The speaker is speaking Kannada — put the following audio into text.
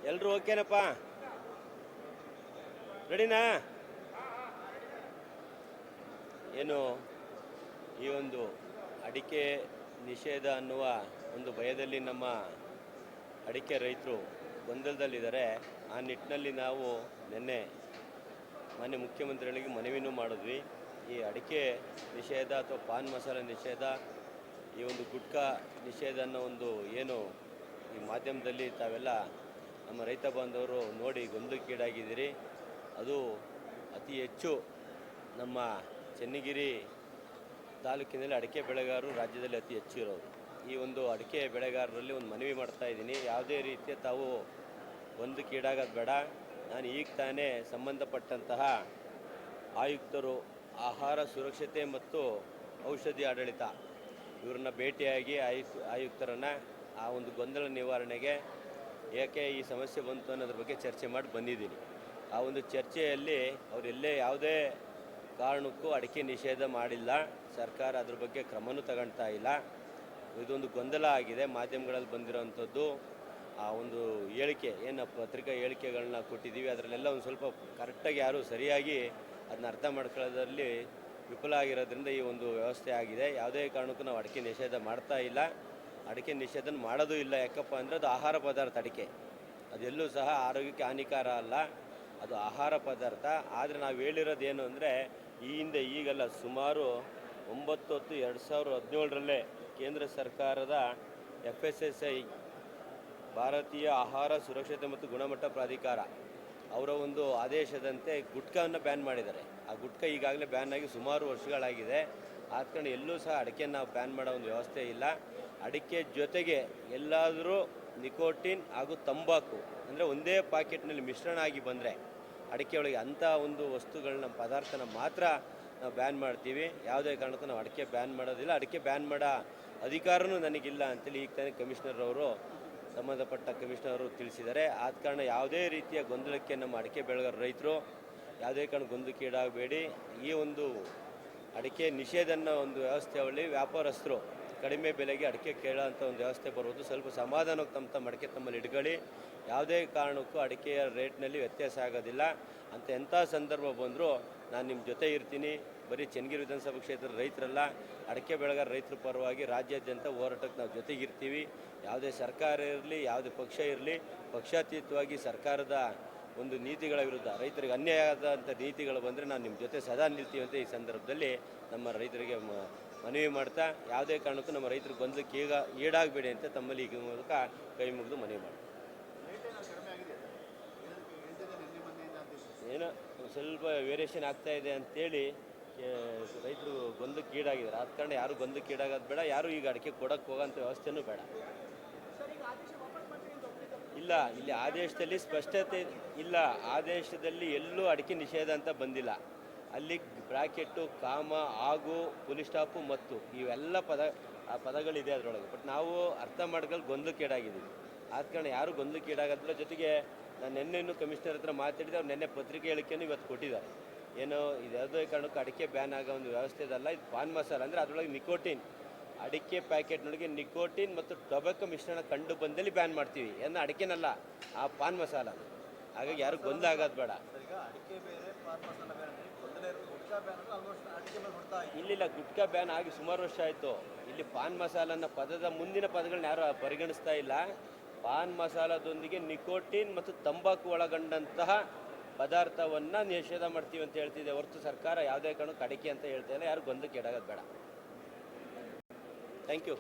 ಎಲ್ಲರೂ ಓಕೆನಪ್ಪ? ರೆಡಿನಾ? ಏನು ಈ ಒಂದು ಅಡಿಕೆ ನಿಷೇಧ ಅನ್ನುವ ಒಂದು ಭಯದಲ್ಲಿ ನಮ್ಮ ಅಡಿಕೆ ರೈತರು ಗೊಂದಲದಲ್ಲಿದ್ದಾರೆ. ಆ ನಿಟ್ಟಿನಲ್ಲಿ ನಾವು ನಿನ್ನೆ ಮಾನ್ಯ ಮುಖ್ಯಮಂತ್ರಿಗಳಿಗೆ ಮನವಿನೂ ಮಾಡಿದ್ವಿ. ಈ ಅಡಿಕೆ ನಿಷೇಧ ಅಥವಾ ಪಾನ್ ಮಸಾಲ ನಿಷೇಧ, ಈ ಒಂದು ಗುಟ್ಕಾ ನಿಷೇಧ ಅನ್ನೋ ಒಂದು ಏನು ಈ ಮಾಧ್ಯಮದಲ್ಲಿ ತಾವೆಲ್ಲ ನಮ್ಮ ರೈತ ಬಾಂಧವರು ನೋಡಿ ಗೊಂದಲಕ್ಕೀಡಾಗಿದ್ದೀರಿ. ಅದು ಅತಿ ಹೆಚ್ಚು ನಮ್ಮ ಚನ್ನಗಿರಿ ತಾಲೂಕಿನಲ್ಲಿ ಅಡಿಕೆ ಬೆಳೆಗಾರರು ರಾಜ್ಯದಲ್ಲಿ ಅತಿ ಹೆಚ್ಚು ಇರೋದು. ಈ ಒಂದು ಅಡಿಕೆ ಬೆಳೆಗಾರರಲ್ಲಿ ಒಂದು ಮನವಿ ಮಾಡ್ತಾ ಇದ್ದೀನಿ, ಯಾವುದೇ ರೀತಿಯ ತಾವು ಗೊಂದಲಕ್ಕೀಡಾಗೋದು ಬೇಡ. ನಾನು ಈಗ ತಾನೇ ಸಂಬಂಧಪಟ್ಟಂತಹ ಆಯುಕ್ತರು, ಆಹಾರ ಸುರಕ್ಷತೆ ಮತ್ತು ಔಷಧಿ ಆಡಳಿತ ಇವ್ರನ್ನ ಭೇಟಿಯಾಗಿ ಆಯುಕ್ತರನ್ನು ಆ ಒಂದು ಗೊಂದಲ ನಿವಾರಣೆಗೆ ಏಕೆ ಈ ಸಮಸ್ಯೆ ಬಂತು ಅನ್ನೋದ್ರ ಬಗ್ಗೆ ಚರ್ಚೆ ಮಾಡಿ ಬಂದಿದ್ದೀನಿ. ಆ ಒಂದು ಚರ್ಚೆಯಲ್ಲಿ ಅವರೆಲ್ಲೇ ಯಾವುದೇ ಕಾರಣಕ್ಕೂ ಅಡಿಕೆ ನಿಷೇಧ ಮಾಡಿಲ್ಲ. ಸರ್ಕಾರ ಅದ್ರ ಬಗ್ಗೆ ಕ್ರಮನೂ ತಗೊಳ್ತಾ ಇಲ್ಲ. ಇದೊಂದು ಗೊಂದಲ ಆಗಿದೆ. ಮಾಧ್ಯಮಗಳಲ್ಲಿ ಬಂದಿರೋವಂಥದ್ದು ಆ ಒಂದು ಹೇಳಿಕೆ, ಏನು ಪತ್ರಿಕಾ ಹೇಳಿಕೆಗಳನ್ನ ಕೊಟ್ಟಿದ್ದೀವಿ, ಅದರಲ್ಲೆಲ್ಲ ಒಂದು ಸ್ವಲ್ಪ ಕರೆಕ್ಟಾಗಿ ಯಾರೂ ಸರಿಯಾಗಿ ಅದನ್ನ ಅರ್ಥ ಮಾಡ್ಕೊಳ್ಳೋದ್ರಲ್ಲಿ ವಿಫಲ ಆಗಿರೋದ್ರಿಂದ ಈ ಒಂದು ವ್ಯವಸ್ಥೆ ಆಗಿದೆ. ಯಾವುದೇ ಕಾರಣಕ್ಕೂ ನಾವು ಅಡಿಕೆ ನಿಷೇಧ ಮಾಡ್ತಾ ಇಲ್ಲ, ಅಡಿಕೆ ನಿಷೇಧ ಮಾಡೋದು ಇಲ್ಲ. ಯಾಕಪ್ಪ ಅಂದರೆ ಅದು ಆಹಾರ ಪದಾರ್ಥ. ಅಡಿಕೆ ಅದೆಲ್ಲೂ ಸಹ ಆರೋಗ್ಯಕ್ಕೆ ಹಾನಿಕಾರ ಅಲ್ಲ, ಅದು ಆಹಾರ ಪದಾರ್ಥ. ಆದರೆ ನಾವು ಹೇಳಿರೋದೇನು ಅಂದರೆ ಈ ಹಿಂದೆ ಈಗಲ್ಲ, ಸುಮಾರು 9/10/2017 ಕೇಂದ್ರ ಸರ್ಕಾರದ FSSAI ಭಾರತೀಯ ಆಹಾರ ಸುರಕ್ಷತೆ ಮತ್ತು ಗುಣಮಟ್ಟ ಪ್ರಾಧಿಕಾರ ಅವರ ಒಂದು ಆದೇಶದಂತೆ ಗುಟ್ಕಾವನ್ನು ಬ್ಯಾನ್ ಮಾಡಿದ್ದಾರೆ. ಆ ಗುಟ್ಕಾ ಈಗಾಗಲೇ ಬ್ಯಾನ್ ಆಗಿ ಸುಮಾರು ವರ್ಷಗಳಾಗಿದೆ. ಆದ ಕಾರಣ ಎಲ್ಲೂ ಸಹ ಅಡಿಕೆಯನ್ನು ನಾವು ಬ್ಯಾನ್ ಮಾಡೋ ಒಂದು ವ್ಯವಸ್ಥೆ ಇಲ್ಲ. ಅಡಿಕೆ ಜೊತೆಗೆ ಎಲ್ಲಾದರೂ ನಿಕೋಟಿನ್ ಹಾಗೂ ತಂಬಾಕು ಅಂದರೆ ಒಂದೇ ಪಾಕೆಟ್ನಲ್ಲಿ ಮಿಶ್ರಣ ಆಗಿ ಬಂದರೆ ಅಡಿಕೆ ಒಳಗೆ ಅಂಥ ಒಂದು ವಸ್ತುಗಳನ್ನ ಪದಾರ್ಥನ ಮಾತ್ರ ನಾವು ಬ್ಯಾನ್ ಮಾಡ್ತೀವಿ. ಯಾವುದೇ ಕಾರಣಕ್ಕೂ ನಾವು ಅಡಿಕೆ ಬ್ಯಾನ್ ಮಾಡೋದಿಲ್ಲ. ಅಡಿಕೆ ಬ್ಯಾನ್ ಮಾಡೋ ಅಧಿಕಾರವೂ ನನಗಿಲ್ಲ ಅಂತೇಳಿ ಈಗ ತಾನೇ ಕಮಿಷನರ್ ಅವರು, ಸಂಬಂಧಪಟ್ಟ ಕಮಿಷನರ್ ಅವರು ತಿಳಿಸಿದ್ದಾರೆ. ಆದ ಕಾರಣ ಯಾವುದೇ ರೀತಿಯ ಗೊಂದಲಕ್ಕೆ ನಮ್ಮ ಅಡಿಕೆ ಬೆಳೆಗಾರ ರೈತರು ಯಾವುದೇ ಕಾರಣ ಗೊಂದಲಕ್ಕೀಡಾಗಬೇಡಿ. ಈ ಒಂದು ಅಡಿಕೆ ನಿಷೇಧನ ಒಂದು ವ್ಯವಸ್ಥೆಯಲ್ಲಿ ವ್ಯಾಪಾರಸ್ಥರು ಕಡಿಮೆ ಬೆಲೆಗೆ ಅಡಿಕೆ ಕೇಳೋಂಥ ಒಂದು ವ್ಯವಸ್ಥೆ ಬರುವುದು. ಸ್ವಲ್ಪ ಸಮಾಧಾನಕ್ಕೆ ತಮ್ಮ ಅಡಿಕೆ ತಮ್ಮಲ್ಲಿ ಇಟ್ಕೊಳ್ಳಿ. ಯಾವುದೇ ಕಾರಣಕ್ಕೂ ಅಡಿಕೆಯ ರೇಟ್ನಲ್ಲಿ ವ್ಯತ್ಯಾಸ ಆಗೋದಿಲ್ಲ. ಅಂತ ಎಂಥ ಸಂದರ್ಭ ಬಂದರೂ ನಾನು ನಿಮ್ಮ ಜೊತೆ ಇರ್ತೀನಿ. ಬರೀ ಚನ್ನಗಿರಿ ವಿಧಾನಸಭಾ ಕ್ಷೇತ್ರದ ರೈತರಲ್ಲ, ಅಡಿಕೆ ಬೆಳೆಗಾರ ರೈತರ ಪರವಾಗಿ ರಾಜ್ಯಾದ್ಯಂತ ಹೋರಾಟಕ್ಕೆ ನಾವು ಜೊತೆಗಿರ್ತೀವಿ. ಯಾವುದೇ ಸರ್ಕಾರ ಇರಲಿ, ಯಾವುದೇ ಪಕ್ಷ ಇರಲಿ, ಪಕ್ಷಾತೀತವಾಗಿ ಸರ್ಕಾರದ ಒಂದು ನೀತಿಗಳ ವಿರುದ್ಧ ರೈತರಿಗೆ ಅನ್ಯಾಯ ಆದಂಥ ನೀತಿಗಳು ಬಂದರೆ ನಾನು ನಿಮ್ಮ ಜೊತೆ ಸದಾ ನಿಲ್ತೀವಿ ಅಂತ ಈ ಸಂದರ್ಭದಲ್ಲಿ ನಮ್ಮ ರೈತರಿಗೆ ಮನವಿ ಮಾಡ್ತಾ, ಯಾವುದೇ ಕಾರಣಕ್ಕೂ ನಮ್ಮ ರೈತರು ಗೊಂದಲಕ್ಕೆ ಈಡಾಗಬೇಡಿ ಅಂತ ತಮ್ಮಲ್ಲಿ ಈ ಮೂಲಕ ಕೈ ಮುಗಿದು ಮನವಿ ಮಾಡ್ತಾರೆ. ಏನೋ ಸ್ವಲ್ಪ ವೇರಿಯೇಷನ್ ಆಗ್ತಾ ಇದೆ ಅಂತೇಳಿ ರೈತರು ಗೊಂದಲಕ್ಕೆ ಈಡಾಗಿದ್ದಾರೆ. ಆದ ಕಾರಣ ಯಾರು ಗೊಂದಲಕ್ಕೆ ಈಡಾಗೋದು ಬೇಡ, ಯಾರು ಈಗ ಅಡಿಕೆ ಕೊಡೋಕ್ಕೆ ಹೋಗೋಂಥ ವ್ಯವಸ್ಥೆನೂ ಬೇಡ. ಇಲ್ಲ, ಇಲ್ಲಿ ಆದೇಶದಲ್ಲಿ ಸ್ಪಷ್ಟತೆ ಇಲ್ಲ. ಆದೇಶದಲ್ಲಿ ಎಲ್ಲೂ ಅಡಿಕೆ ನಿಷೇಧ ಅಂತ ಬಂದಿಲ್ಲ. ಅಲ್ಲಿ ಬ್ರಾಕೆಟ್ಟು, ಕಾಮ, ಹಾಗೂ ಪುಲಿಸ್ ಸ್ಟಾಪು ಮತ್ತು ಇವೆಲ್ಲ ಪದಗಳಿದೆ ಅದರೊಳಗೆ. ಬಟ್ ನಾವು ಅರ್ಥ ಮಾಡ್ಕೊಂಡು ಗೊಂದಲಕ್ಕೀಡಾಗಿದ್ದೀವಿ. ಆದ ಕಾರಣ ಯಾರು ಗೊಂದಲಕ್ಕೀಡಾಗೋದ್ರ ಜೊತೆಗೆ ನಾನು ನಿನ್ನೆನೂ ಕಮಿಷನರ್ ಹತ್ರ ಮಾತಾಡಿದೆ. ಅವ್ರು ನಿನ್ನೆ ಪತ್ರಿಕೆ ಹೇಳಿಕೆಯನ್ನು ಇವತ್ತು ಕೊಟ್ಟಿದ್ದಾರೆ. ಏನೋ ಇದು ಯಾವುದೇ ಕಾರಣಕ್ಕೂ ಅಡಿಕೆ ಬ್ಯಾನ್ ಆಗೋ ಒಂದು ವ್ಯವಸ್ಥೆ ಇದಲ್ಲ. ಇದು ಪಾನ್ ಮಸಾಲ ಅಂದರೆ ಅದರೊಳಗೆ ನಿಕೋಟಿನ್, ಅಡಿಕೆ ಪ್ಯಾಕೆಟ್ನೊಳಗೆ ನಿಕೋಟಿನ್ ಮತ್ತು ಟೊಬ್ಯಾಕೊ ಮಿಶ್ರಣ ಕಂಡು ಬಂದಲ್ಲಿ ಬ್ಯಾನ್ ಮಾಡ್ತೀವಿ. ಏನೋ ಅಡಿಕೆನಲ್ಲ, ಆ ಪಾನ್ ಮಸಾಲ. ಹಾಗಾಗಿ ಯಾರು ಗೊಂದಲ ಆಗೋದು ಬೇಡ. ಇಲ್ಲಿಲ್ಲ, ಗುಟ್ಕಾ ಬ್ಯಾನ್ ಆಗಿ ಸುಮಾರು ವರ್ಷ ಆಯಿತು. ಇಲ್ಲಿ ಪಾನ್ ಮಸಾಲನ ಪದದ ಮುಂದಿನ ಪದಗಳನ್ನ ಯಾರು ಪರಿಗಣಿಸ್ತಾ ಇಲ್ಲ. ಪಾನ್ ಮಸಾಲದೊಂದಿಗೆ ನಿಕೋಟಿನ್ ಮತ್ತು ತಂಬಾಕು ಒಳಗೊಂಡಂತಹ ಪದಾರ್ಥವನ್ನು ನಿಷೇಧ ಮಾಡ್ತೀವಿ ಅಂತ ಹೇಳ್ತಿದೆ ಹೊರತು ಸರ್ಕಾರ ಯಾವುದೇ ಕಾರಣಕ್ಕೂ ಅಡಿಕೆ ಅಂತ ಹೇಳ್ತಾ ಇಲ್ಲ. ಯಾರು ಗೊಂದಲಕ್ಕೆ ಈಡಾಗೋದು ಬೇಡ. Thank you.